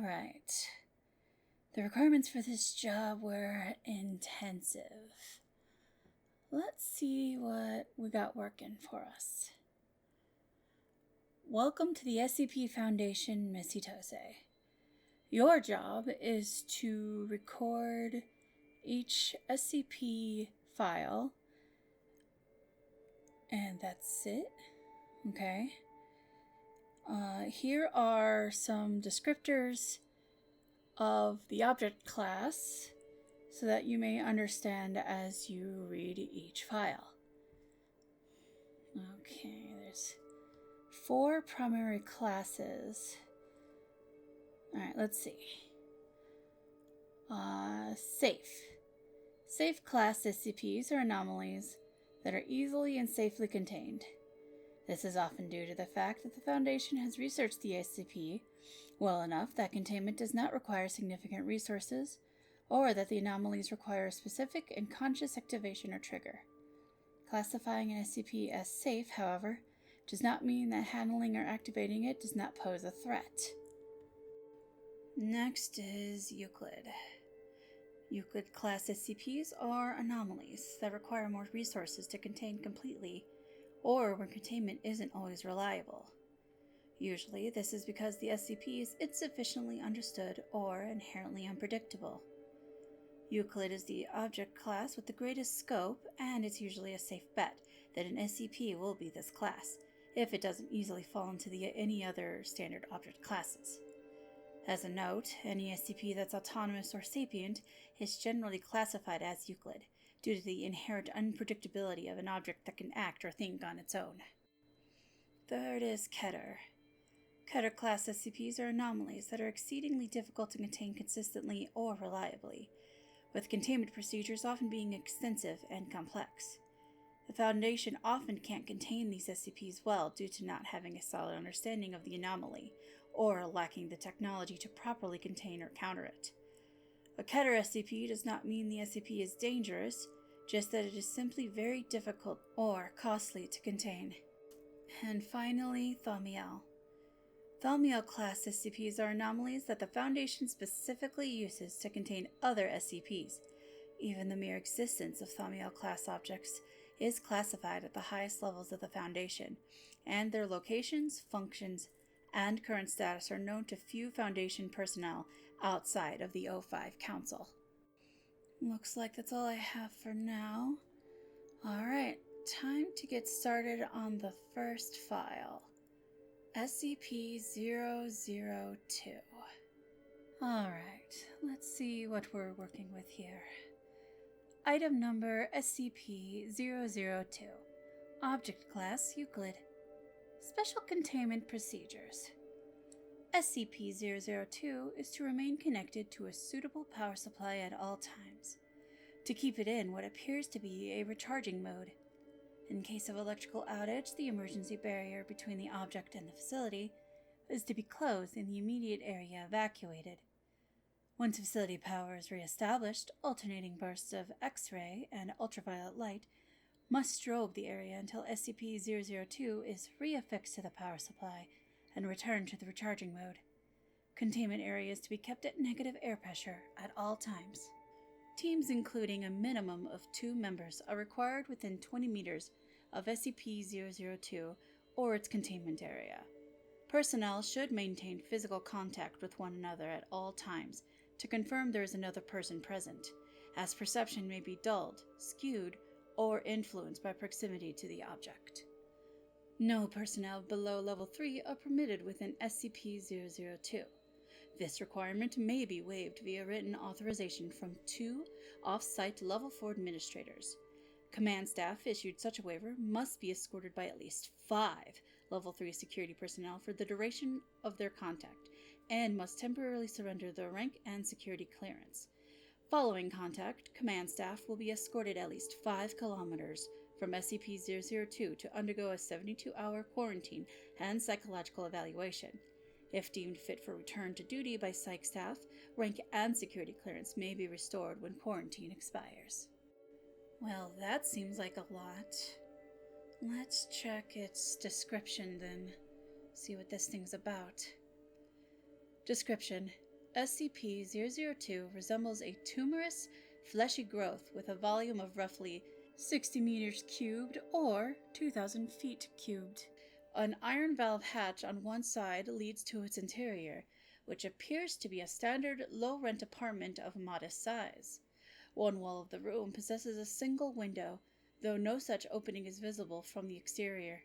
Alright. The requirements for this job were intensive. Let's see what we got working for us. Welcome to the SCP Foundation, Miss Hitose. Your job is to record each SCP file, and that's it. Okay. Here are some descriptors of the object class so that you may understand as you read each file. Okay, there's 4 primary classes. Alright, let's see. Safe. Safe class SCPs are anomalies that are easily and safely contained. This is often due to the fact that the Foundation has researched the SCP well enough that containment does not require significant resources, or that the anomalies require a specific and conscious activation or trigger. Classifying an SCP as safe, however, does not mean that handling or activating it does not pose a threat. Next is Euclid. Euclid class SCPs are anomalies that require more resources to contain completely, or when containment isn't always reliable. Usually, this is because the SCP is insufficiently understood or inherently unpredictable. Euclid is the object class with the greatest scope, and it's usually a safe bet that an SCP will be this class, if it doesn't easily fall into any other standard object classes. As a note, any SCP that's autonomous or sapient is generally classified as Euclid, due to the inherent unpredictability of an object that can act or think on its own. Third is Keter. Keter class SCPs are anomalies that are exceedingly difficult to contain consistently or reliably, with containment procedures often being extensive and complex. The Foundation often can't contain these SCPs well due to not having a solid understanding of the anomaly, or lacking the technology to properly contain or counter it. A Keter SCP does not mean the SCP is dangerous, just that it is simply very difficult or costly to contain. And finally, Thaumiel. Thaumiel class SCPs are anomalies that the Foundation specifically uses to contain other SCPs. Even the mere existence of Thaumiel class objects is classified at the highest levels of the Foundation, and their locations, functions, and current status are known to few Foundation personnel outside of the O5 Council. Looks like that's all I have for now. Alright, time to get started on the first file. SCP-002. Alright, let's see what we're working with here. Item number SCP-002. Object class Euclid. Special containment procedures. SCP-002 is to remain connected to a suitable power supply at all times, to keep it in what appears to be a recharging mode. In case of electrical outage, the emergency barrier between the object and the facility is to be closed and the immediate area evacuated. Once facility power is re-established, alternating bursts of X-ray and ultraviolet light must strobe the area until SCP-002 is reaffixed to the power supply and returned to the recharging mode. Containment areas to be kept at negative air pressure at all times. Teams including a minimum of 2 members are required within 20 meters of SCP-002 or its containment area. Personnel should maintain physical contact with one another at all times to confirm there is another person present, as perception may be dulled, skewed, or influenced by proximity to the object. No personnel below Level 3 are permitted within SCP-002. This requirement may be waived via written authorization from 2 off-site Level 4 administrators. Command staff issued such a waiver must be escorted by at least 5 Level 3 security personnel for the duration of their contact, and must temporarily surrender their rank and security clearance. Following contact, command staff will be escorted at least 5 kilometers from SCP-002 to undergo a 72-hour quarantine and psychological evaluation. If deemed fit for return to duty by psych staff, rank and security clearance may be restored when quarantine expires. Well, that seems like a lot. Let's check its description then. See what this thing's about. Description. SCP-002 resembles a tumorous, fleshy growth with a volume of roughly 60 meters cubed or 2,000 feet cubed. An iron valve hatch on one side leads to its interior, which appears to be a standard low-rent apartment of modest size. One wall of the room possesses a single window, though no such opening is visible from the exterior.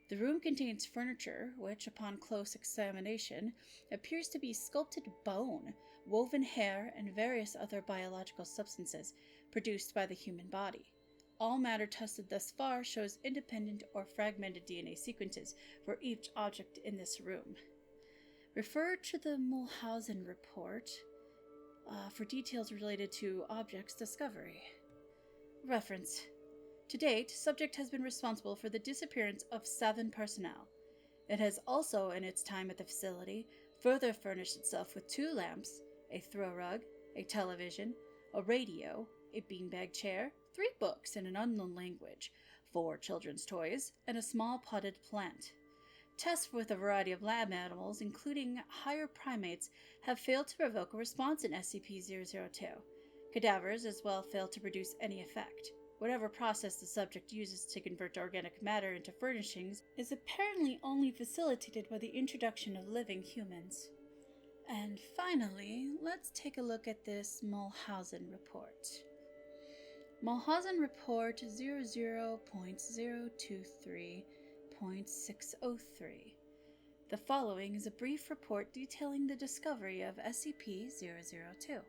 The room contains furniture, which, upon close examination, appears to be sculpted bone, woven hair, and various other biological substances produced by the human body. All matter tested thus far shows independent or fragmented DNA sequences for each object in this room. Refer to the Mulhausen report for details related to objects discovery. Reference. To date, subject has been responsible for the disappearance of 7 personnel. It has also, in its time at the facility, further furnished itself with 2 lamps, a throw rug, a television, a radio, a beanbag chair, 3 books in an unknown language, 4 children's toys, and a small potted plant. Tests with a variety of lab animals, including higher primates, have failed to provoke a response in SCP-002. Cadavers as well failed to produce any effect. Whatever process the subject uses to convert organic matter into furnishings is apparently only facilitated by the introduction of living humans. And finally, let's take a look at this Mulhausen report. Mulhausen Report 00.023.603. The following is a brief report detailing the discovery of SCP-002.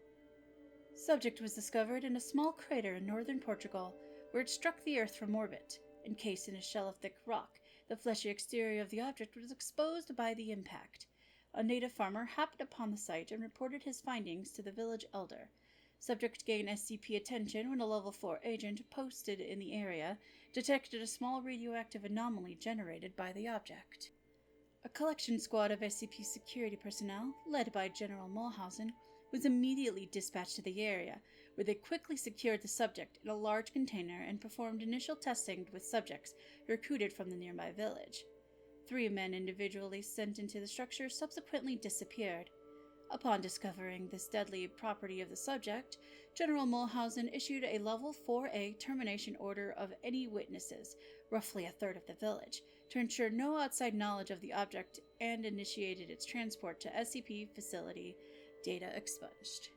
Subject was discovered in a small crater in northern Portugal, where it struck the earth from orbit. Encased in a shell of thick rock, the fleshy exterior of the object was exposed by the impact. A native farmer happened upon the site and reported his findings to the village elder. Subject gained SCP attention when a Level 4 agent posted in the area detected a small radioactive anomaly generated by the object. A collection squad of SCP security personnel, led by General Mulhausen, was immediately dispatched to the area, where they quickly secured the subject in a large container and performed initial testing with subjects recruited from the nearby village. 3 men individually sent into the structure subsequently disappeared. Upon discovering this deadly property of the subject, General Mulhausen issued a Level 4A termination order of any witnesses, roughly a third of the village, to ensure no outside knowledge of the object, and initiated its transport to SCP facility, data expunged.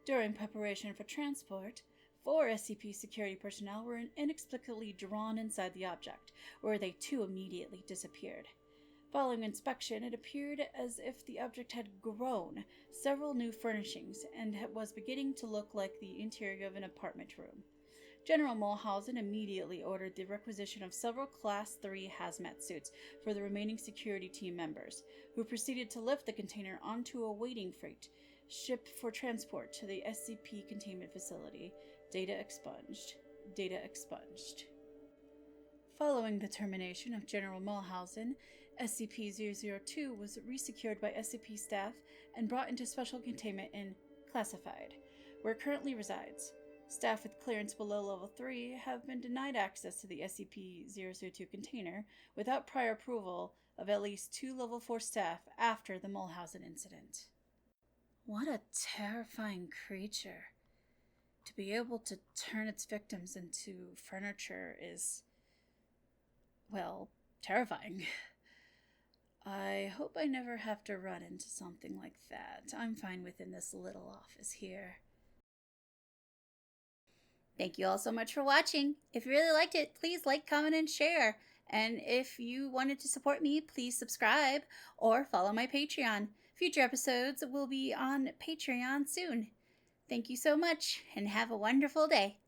During preparation for transport, 4 SCP security personnel were inexplicably drawn inside the object, where they too immediately disappeared. Following inspection, it appeared as if the object had grown several new furnishings and was beginning to look like the interior of an apartment room. General Mulhausen immediately ordered the requisition of several Class 3 hazmat suits for the remaining security team members, who proceeded to lift the container onto a waiting freight ship for transport to the SCP containment facility. Data expunged. Data expunged. Following the termination of General Mulhausen, SCP-002 was resecured by SCP staff and brought into special containment in Classified, where it currently resides. Staff with clearance below Level 3 have been denied access to the SCP-002 container without prior approval of at least 2 Level 4 staff after the Mulhausen incident. What a terrifying creature. To be able to turn its victims into furniture is, well, terrifying. I hope I never have to run into something like that. I'm fine within this little office here. Thank you all so much for watching. If you really liked it, please like, comment, and share. And if you wanted to support me, please subscribe or follow my Patreon. Future episodes will be on Patreon soon. Thank you so much, and have a wonderful day.